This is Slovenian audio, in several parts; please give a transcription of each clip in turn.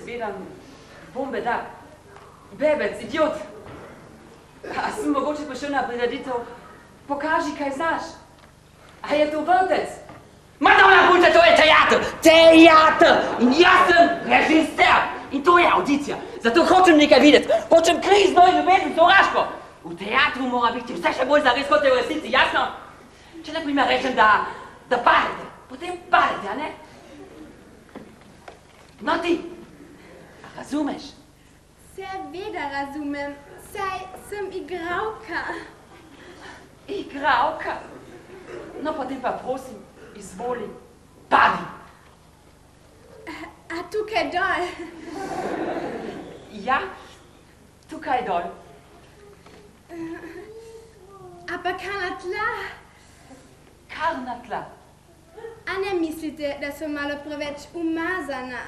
zvedam, bombe da. Bebec, idiot. A sem mogoče prišel na prireditev, pokaži, kaj znaš. A je to vrtec? Madonna punce, to je teater! Teater! In jaz sem režiser! In to je audicija. Zato hočem nekaj videti. Hočem krizno in ljubezen sovraštvo. V teatru mora biti vse še bolj zares kot je v resnici, jasno? Če na primer rečem, da padete, potem padete, a ne? No ti, razumeš? Seveda razumem, saj sem igralka. Igralka? No potem pa prosim, izvoli, padi. A tukaj dol? Ja, tukaj dol. A pa kar na tla? Kar na tla. A ne mislite, da sem malo preveč umazana?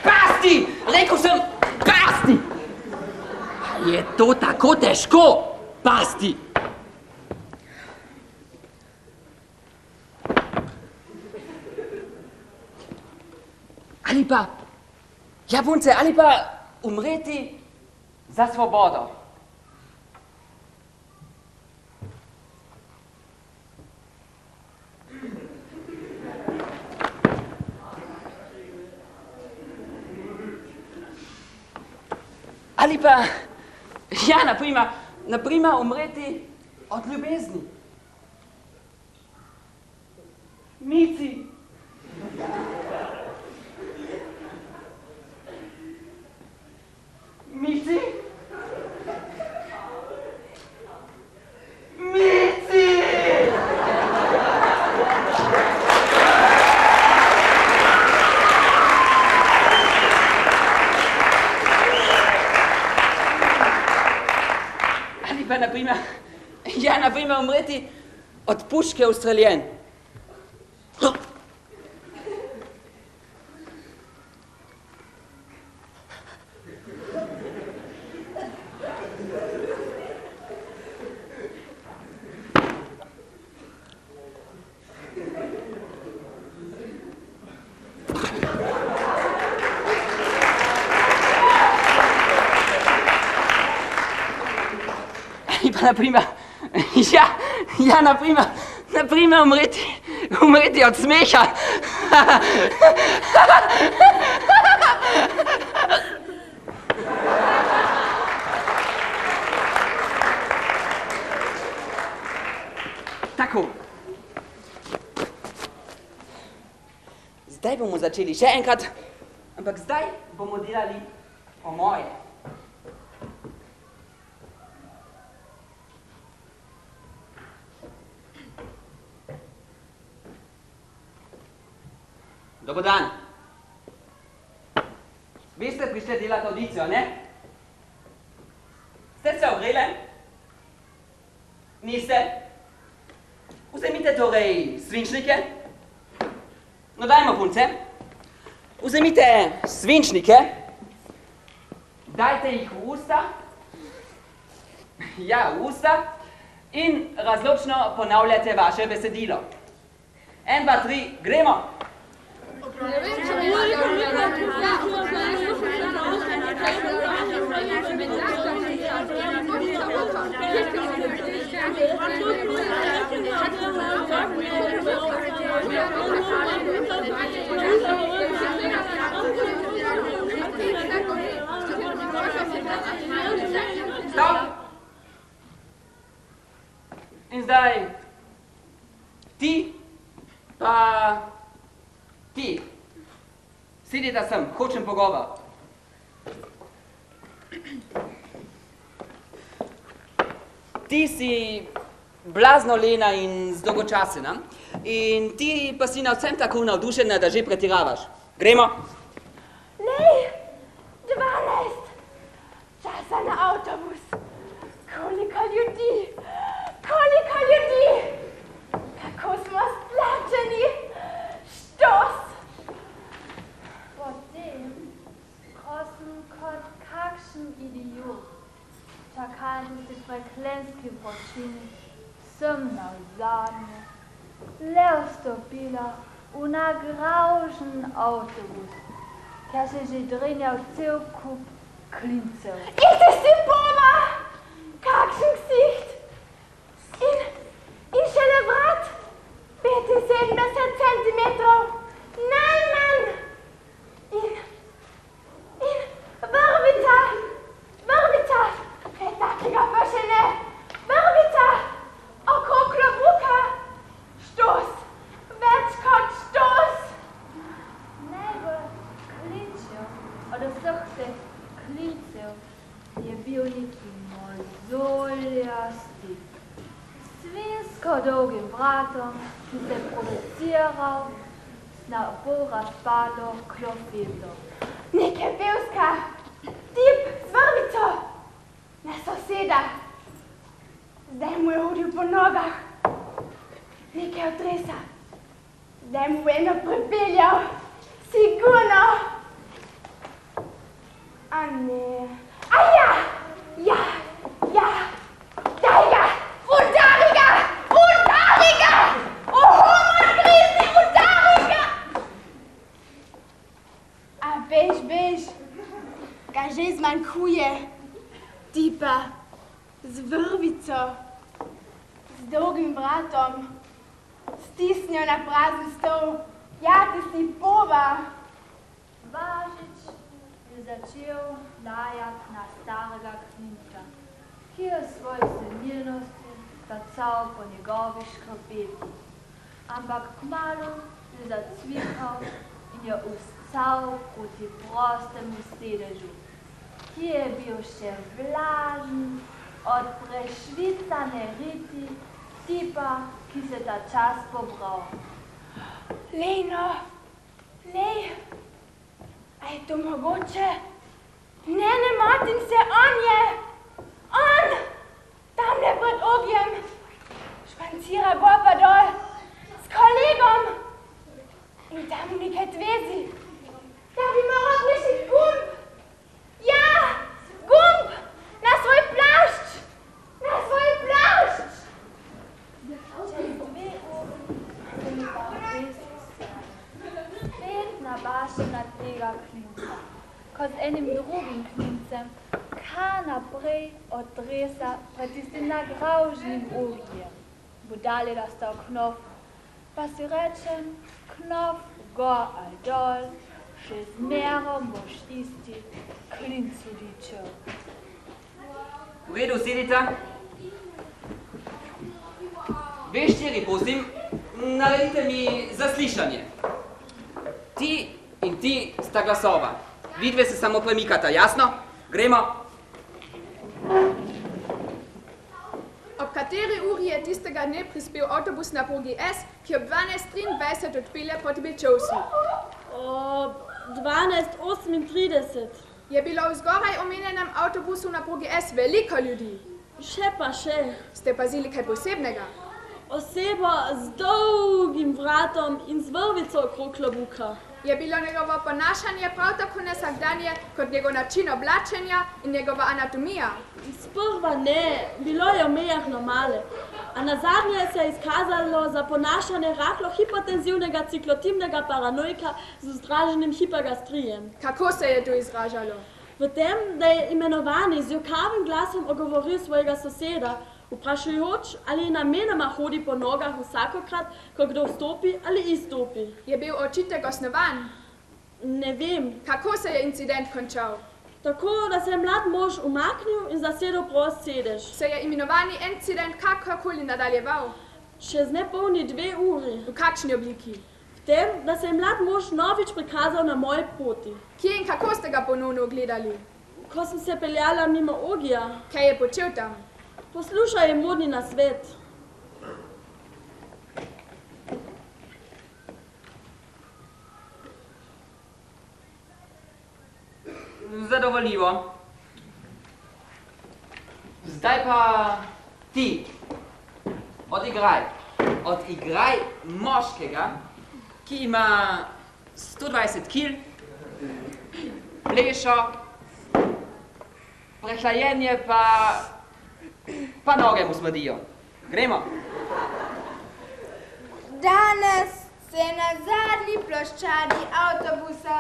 Basti! Rekel sem, basti! Je to tako težko, Basti? Ali pa, japunce, ali pa umreti za svobodo. Ali pa, ja, naprimer umreti od ljubezni. Mici. Mici? Mici! Pa naprimer umreti od puške ustreljen. Naprimer umreti od smeha. Tako. Zdaj bomo začeli še enkrat, ampak zdaj bomo delali po moje. Dobar dan. Vi ste prišli delati audicijo, ne? Ste se ogreli? Niste? Vzemite torej svinčnike. No dajmo, punce. Vzemite svinčnike. Dajte jih v usta. Ja, v usta. In razločno ponavljate vaše besedilo. 1, 2, 3, gremo! Stop! In zdaj ti pa ti. Sedite sem, hočem pogovor. Ti si blazno lena in zdolgočasena in ti pa si na vsem tako navdušena, da že pretiravaš. Gremo? Nej, 12. Časa na avtobus. Koliko ljudi? Koliko ljudi? sin sem na zadnje, le vstopila v nagraužen avtobus, kjer se že drenjal cel kup klincev. Ite si Boba! Kakšen ksicht! In šele vrat! 75 centimetrov! Najmanj! In vrvica! Vrvica! Kaj takega pa še ne! Vrvica! Okrog klobuka! Štos! Več kot štos! Najbolj klinčev od vseh teh klincev je bil neki mozoljasti, svinsko dolgim vratom, ki se je produciral na pol razpadlo klofeto. Nekaj pevska! Tip z vrvico! Na soseda! Zdaj mu je hodil po nogah. Nekaj otresa. Zdaj mu eno pripeljal. Sigurno! A ne. A ja! Ja! Ja! Daj ga! Udari ga! Udari ga! Oho, moj krizni, udari ga! A bež. Ga že zmanjkuje. Tipa z vrvico, z dolgim vratom, stisnjo na prazen stol. Ja, ti si Boba. Važič je začel lajati na starega klinca, ki je v svoji senilnosti stacal po njegovi škropeti, ampak kmalu je zacvikal in je uscal proti prostemu sedežu, ki je bil še vlažen od prešvicane riti tipa, ki se ta čas pobral. Lejno, lej, a je to mogoče? Ne motim se, on je! On! Tamle pred ognjem! Špancira gor pa dol s kolegom! In tam nekaj tvezi. Da bi moral rešiti gumb! Ja! Gumb! Na svoj plašč! Na svoj plašč! Čez 2 uri se mi pa res spet nabašena tega klinca, kot z enim drugim klincem, kar naprej odresa pred tistim nagraužnim ognjem. Budal je nastal knof, pa si rečem, knof gor ali dol, še zmerom boš tisti klincu ličil. V redu, sedite. Ve štiri, prosim, naredite mi zaslišanje. Ti in ti sta glasova. Vidve se samo premikata, jasno? Gremo. Ob kateri uri je tistega dne prispel avtobus na progi S, ki ob 12:23 odpelje proti Bečovsu? Ob 12:38. Je bilo v zgoraj omenjenem avtobusu na progi S veliko ljudi? Še pa še. Ste pazili kaj posebnega? Oseba z dolgim vratom in z vrvico okrog klobuka. Je bilo njegovo ponašanje prav tako nevsakdanje kot njegov način oblačenja in njegova anatomija? Sprva ne, bilo je v mejah normale, a nazadnje se je izkazalo za ponašanje rahlo hipotenzivnega ciklotimnega paranoika z vzdraženim hipergastrijem. Kako se je to izražalo? V tem, da je imenovani z jokavim glasom ogovoril svojega soseda, vprašujoč, ali namenoma hodi po nogah vsakokrat, ko kdo vstopi ali izstopi. Je bil očitek osnovan? Ne vem. Kako se je incident končal? Tako, da se je mlad mož umaknil in zasedel prost sedež. Se je imenovani incident kakorkoli nadaljeval? Čez nepolni 2 uri. V kakšni obliki? V tem, da se je mlad mož novič prikazal na moji poti. Kje in kako ste ga ponovno ogledali? Ko sem se peljala mimo Ogija. Kaj je počel tam? Poslušaj je modni nasvet. Zadovoljivo. Zdaj pa ti. Odigraj moškega, ki ima 120 kil, plešo, prehlajenje pa Pa noge musmo dio. Gremo. Danes se je na zadnji ploščadi avtobusa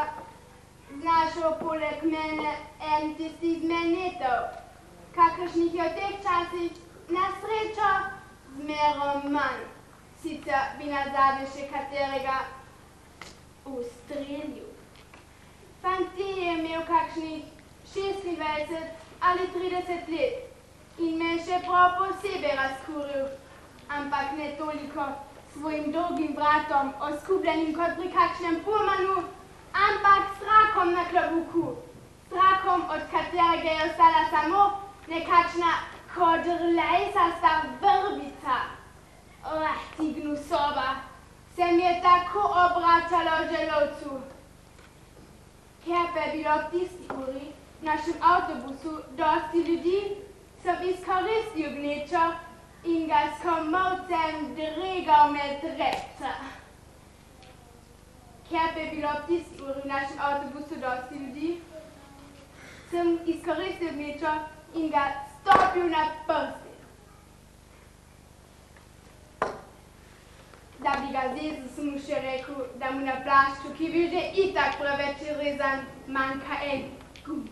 znašel poleg mene en tistih zmenitev, kakršnih je v teh časih na srečo zmerom manj. Sicer bi nazadnje še katerega ustrelil. Fanti je imel kakšnih 26 ali 30 let in me je še prav posebej razkuril, ampak ne toliko svojim dolgim vratom, oskupljenim kot pri kakšnem pulmanu, ampak s trakom na klobuku, trakom, od katerega je ostala samo nekakšna kodrlejsasta vrbica. Ti gnusoba, se mi je tako obračala v želodcu. Ker pa je bilo ob tisti uri v našem avtobusu dosti ljudi, sem izkoristil gnečo in ga s komolcem dregal med drepca. Ker pa je bilo ob tisti uri v našem avtobusu dosti ljudi, sem izkoristil gnečo in ga stopil na prsti. Da bi ga zezil, sem mu še rekel, da mu na plašču, ki bi že itak preveč rezan, manjka en gumb.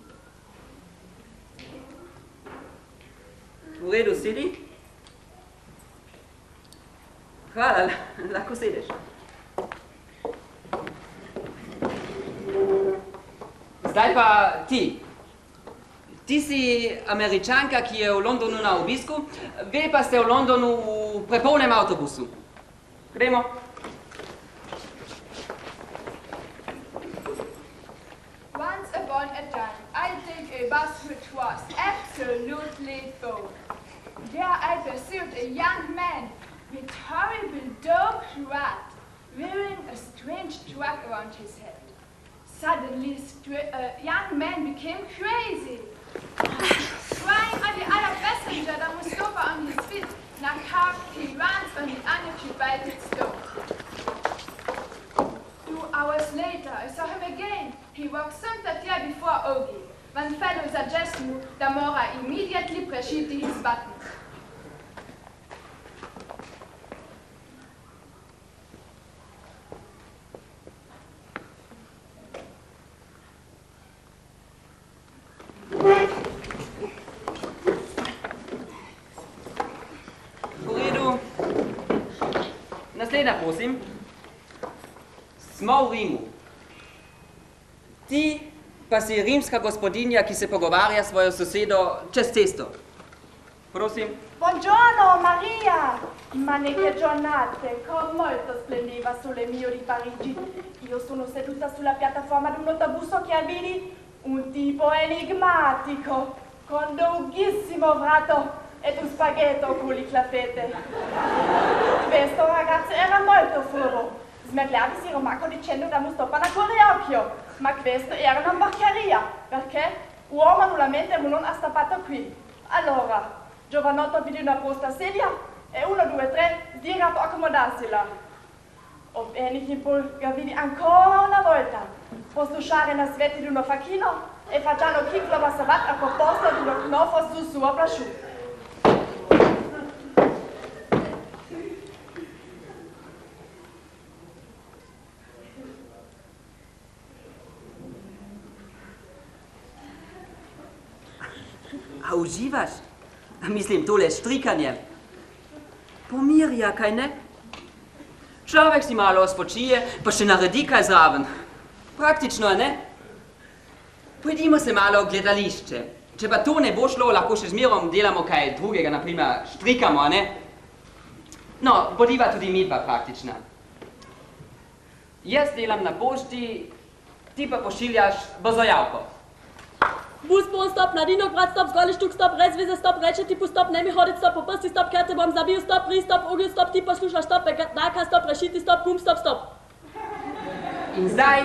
V redu, sedi? Hvala, lahko sedeš. Zdaj pa ti. Ti si Američanka, ki je v Londonu na obisku, ve pa ste v Londonu v prepolnem avtobusu. Gremo. Once upon a time, I took a bus which was absolutely full. There I pursued a young man with horrible dope cravat, wearing a strange truck around his head. Suddenly, the young man became crazy. Crying on the other passenger that was over on his feet, Nakar, he runs on the unoccupied stove. 2 hours later, I saw him again. He walked sympathetically before Ogi. One fellow suggested that Mora immediately pressed his button. Naslednja, prosim. Smo v Rimu. Ti pa si rimska gospodinja, ki se pogovarja s svojo sosedo čez cesto. Prosim. Buongiorno, Maria! Ma che giornate, con molto splendeva sole mio di Parigi. Io sono seduta sulla piattaforma di un autobuso che vidi un tipo enigmatico, con lunghissimo vrato ed un spaghetto con le claffette. Questo ragazzo era molto furbo. Smettevi si romacco dicendo da Mustapha Coriocchio, ma questo era una porcheria, perché uomo nullamente non ha stappato qui. Allora, giovanotto vide una posta sedia e 1, 2, 3, dirà per accomodarsela. O bene che poi vidi ancora una volta, posso usare na sveti di uno facchino e facciano chi la sabat a proposta di uno knofo sul suo prosciutto. A uživaš? Mislim, tole štrikanje. Pomirja, kaj ne? Človek si malo spočije, pa še naredi kaj zraven. Praktično, ne? Pojdimo se malo v gledališče. Če pa to ne bo šlo, lahko še zmerom delamo kaj drugega, naprimer štrikamo, ne? No, bodiva tudi midva praktična. Jaz delam na pošti, ti pa pošiljaš brzojavko. Bus, bon, stop, Nadino, grad, stop, zgolj štuk, stop, rezveze, stop, reče tipu, stop, ne mi hoditi, stop, poprsti, stop, kjer te bom zabil, stop, ri, stop, ugil, stop, ti poslušaš, stop, naka, stop, rešiti, stop, gum, stop, stop. In zdaj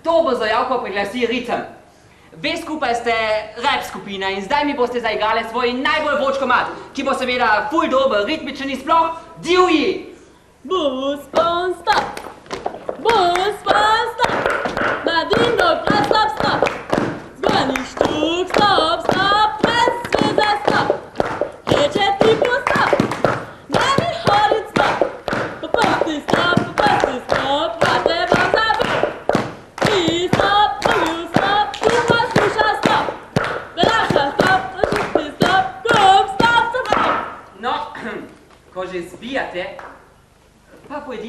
to brzojavko priglasi ritem. Ve skupaj ste rap skupina in zdaj mi boste zaigrali svoj najbolj vroč komad, ki bo seveda ful dober, ritmičen in sploh divji. Bus, bon, stop. Bus, bon, stop. Nadino, grad, stop, stop. Zgolj štuk, stop, stop, rezveze, stop.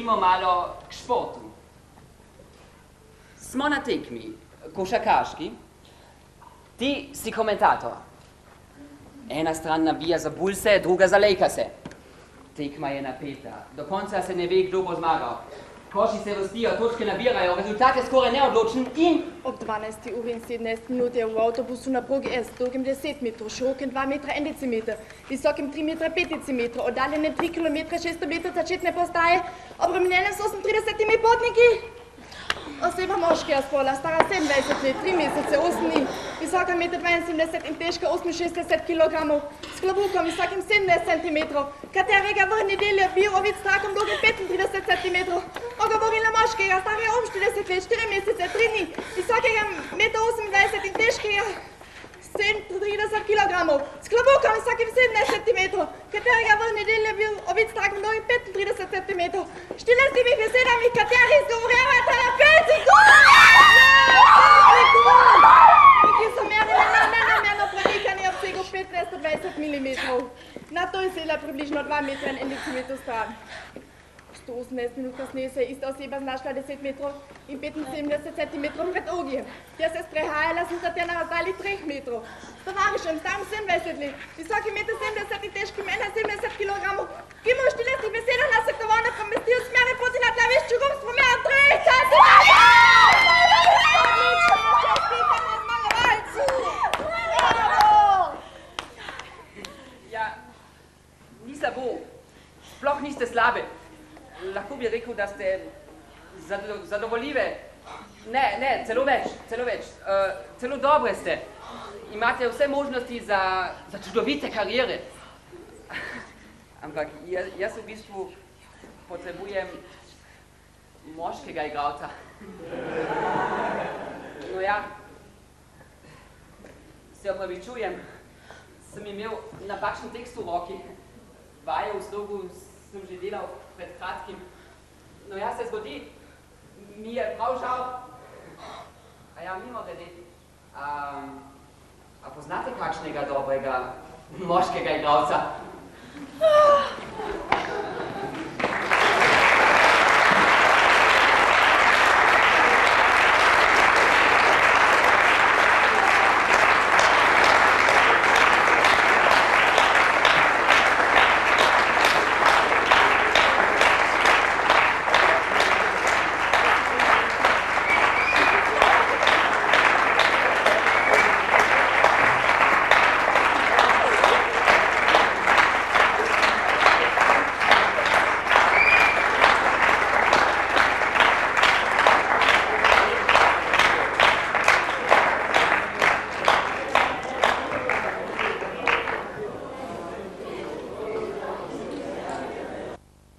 prejdimo malo k športu. Smo na tekmi, košarkaški. Ti si komentator. Ena stran navija za Bullse, druga za Lakerse. Tekma je napeta. Do konca se ne ve, kdo bo zmagal. Koši se vrstijo, točke nabirajo, rezultat je skoraj neodločen in... Ob 12 uri in 17 minute je v avtobusu na progi S, dolgim 10 metrov, širokim 2 metra 1 decimeter, visokim 3 metra 5 decimetrov, oddaljenem 3 km 600 metrov začetne postaje, obremenjenem s 38 potniki. Oseba moškega spola, stara 27 let, 3 mesece, 8 dni, visoka 1,72 m in težka 68 kg, s klobukom visokim 70 cm, katerega vrh nedelje bil ovic trakom dolgim 35 cm. Ogovorila moškega, starega 40 let, 4 mesece, 3 dni, visokega 1,28 m in težkega 37 kg, s klobukom visokim 17 cm, katerega vrh nedelje bil ovic trakom dolgim 35 cm. 14 besedami, kateri izgovorjavate na 5 sekund! Ki so merili na nenamerno prenikanje obsegu 15-20 mm. Na to je sela približno 2 metra in 1 decimeter stran. 118 minut kasneje se je ista oseba znašla 10 metrov in 75 cm pred ognjem. Tja se sprehajala sem se tja na razdalji 3 metrov. S tovarišem, starim 27 let, visokim 1,70 m in težkim 71 kg, ki mu v 14 besedah nasektoval na promestil smerne poti na tlavišču gum s pomerom 3 cm! Odlično, čestitamo zmagovalcu! Bravo! Ja, ni slabo, sploh niste slabe. Lahko bi rekel, da ste zadovoljive. Ne, celo več. Celo dobre ste. Imate vse možnosti za čudovite kariere. Ampak jaz v bistvu potrebujem moškega igralca. No ja, se opravičujem, sem imel napačen tekst v roki. Vaje v slogu sem že delal pred kratkim. No ja, se zgodi, mi je prav žal. A ja, mimo grede, a poznate kakšnega dobrega moškega igralca?